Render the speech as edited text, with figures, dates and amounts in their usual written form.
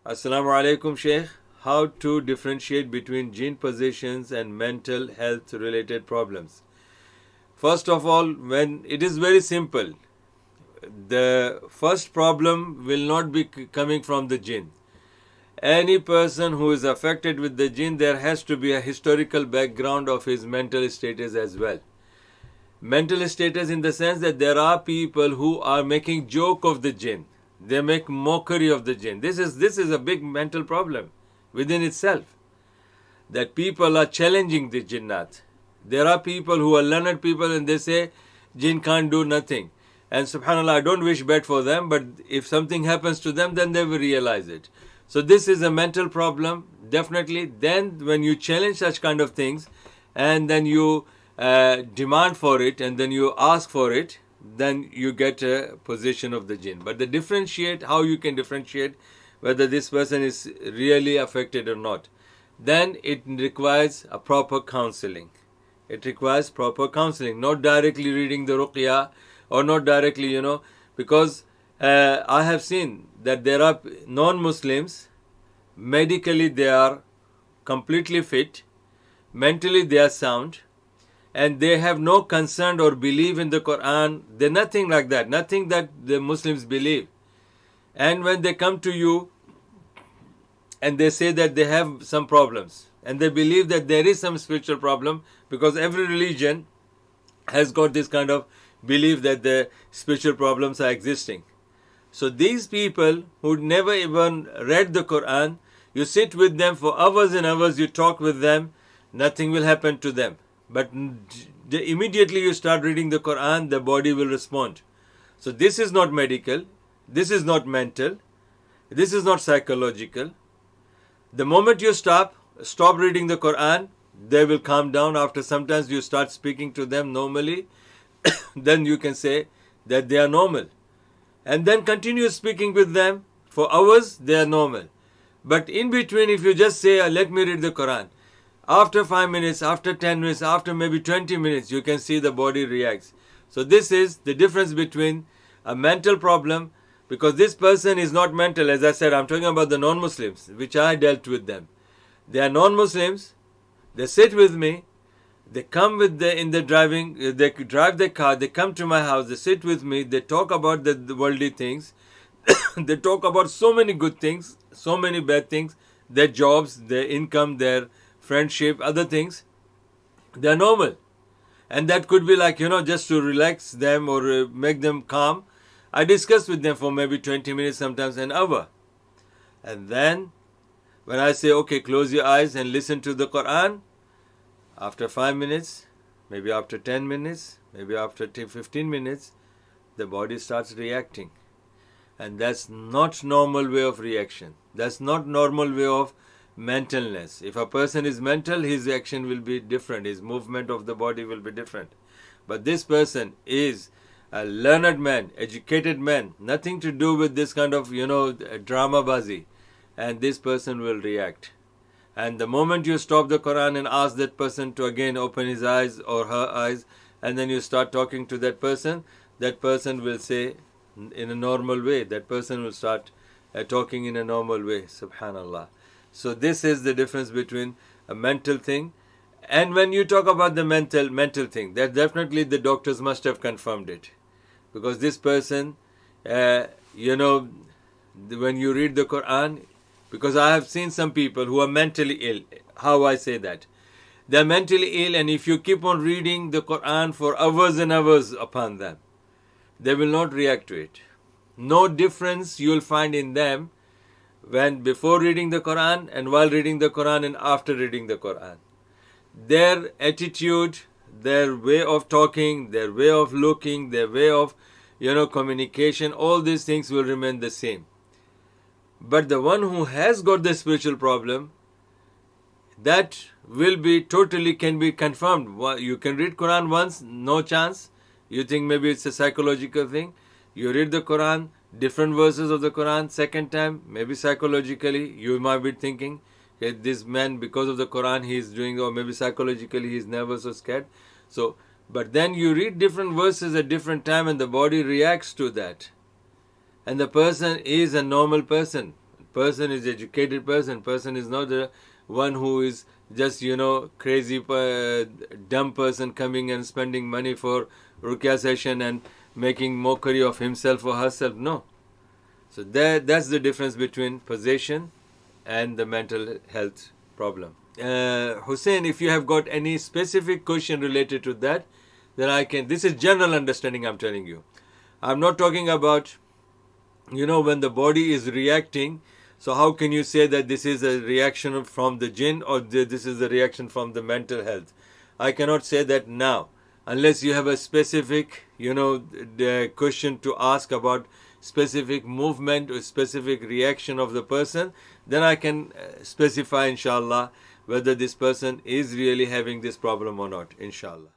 Assalamu alaikum, Sheikh. How to differentiate between jinn possessions and mental health related problems? First of all, when it is very simple, the first problem will not be coming from the jinn. Any person who is affected with the jinn, there has to be a historical background of his mental status as well. Mental status in the sense that there are people who are making joke of the jinn. They make mockery of the jinn. This is a big mental problem within itself. That people are challenging the jinnat. There are people who are learned people and they say jinn can't do nothing. And subhanAllah, I don't wish bad for them, but if something happens to them, then they will realize it. So this is a mental problem, definitely. Then when you challenge such kind of things and then you demand for it and then you ask for it, then you get a possession of the jinn. But how you can differentiate whether this person is really affected or not, then it requires a proper counseling. It requires proper counseling, not directly reading the ruqya or not directly, because I have seen that there are non-Muslims, medically they are completely fit, mentally they are sound, and they have no concern or belief in the Quran. They're nothing like that, nothing that the Muslims believe. And when they come to you and they say that they have some problems and they believe that there is some spiritual problem, because every religion has got this kind of belief that the spiritual problems are existing. So these people who never even read the Quran, you sit with them for hours and hours, you talk with them, nothing will happen to them. But immediately you start reading the Quran, the body will respond. So this is not medical, this is not mental, this is not psychological. The moment you stop reading the Quran, they will calm down. After sometimes you start speaking to them normally, then you can say that they are normal. And then continue speaking with them for hours, they are normal. But in between, if you just say, let me read the Quran, after 5 minutes, after 10 minutes, after maybe 20 minutes, you can see the body reacts. So this is the difference between a mental problem, because this person is not mental. As I said, I'm talking about the non-Muslims, which I dealt with them. They are non-Muslims. They sit with me. They come in the driving, they drive their car, they come to my house, they sit with me, they talk about the worldly things. They talk about so many good things, so many bad things, their jobs, their income, their friendship, other things. They are normal. And that could be like, just to relax them or make them calm. I discuss with them for maybe 20 minutes, sometimes an hour. And then when I say, okay, close your eyes and listen to the Quran, after 5 minutes, maybe after 10 minutes, maybe after 15 minutes, the body starts reacting. And that's not normal way of reaction. That's not normal way of mentalness. If a person is mental, his action will be different. His movement of the body will be different. But this person is a learned man, educated man, nothing to do with this kind of, drama bazi. And this person will react. And the moment you stop the Quran and ask that person to again open his eyes or her eyes, and then you start talking to that person will say in a normal way. That person will start talking in a normal way. Subhanallah. So this is the difference between a mental thing. And when you talk about the mental thing, that definitely the doctors must have confirmed it. Because this person, when you read the Quran, because I have seen some people who are mentally ill. How I say that? They are mentally ill, and if you keep on reading the Quran for hours and hours upon them, they will not react to it. No difference you will find in them when before reading the Quran and while reading the Quran and after reading the Quran. Their attitude, their way of talking, their way of looking, their way of, communication, all these things will remain the same. But the one who has got the spiritual problem, that will be can be confirmed. You can read Quran once, no chance. You think maybe it's a psychological thing. You read the Quran, different verses of the Quran, second time, maybe psychologically, you might be thinking, okay, this man, because of the Quran, he is doing, or maybe psychologically, he is nervous or scared. But then you read different verses at different time and the body reacts to that. And the person is a normal person. Person is educated person. Person is not the one who is just, crazy, dumb person coming and spending money for ruqya session and making mockery of himself or herself. No. So that's the difference between possession and the mental health problem. Hussein, if you have got any specific question related to that, then I can. This is general understanding I'm telling you. I'm not talking about, when the body is reacting. So how can you say that this is a reaction from the jinn or this is a reaction from the mental health? I cannot say that now. Unless you have a specific, the question to ask about specific movement or specific reaction of the person, then I can specify, inshallah, whether this person is really having this problem or not, inshallah.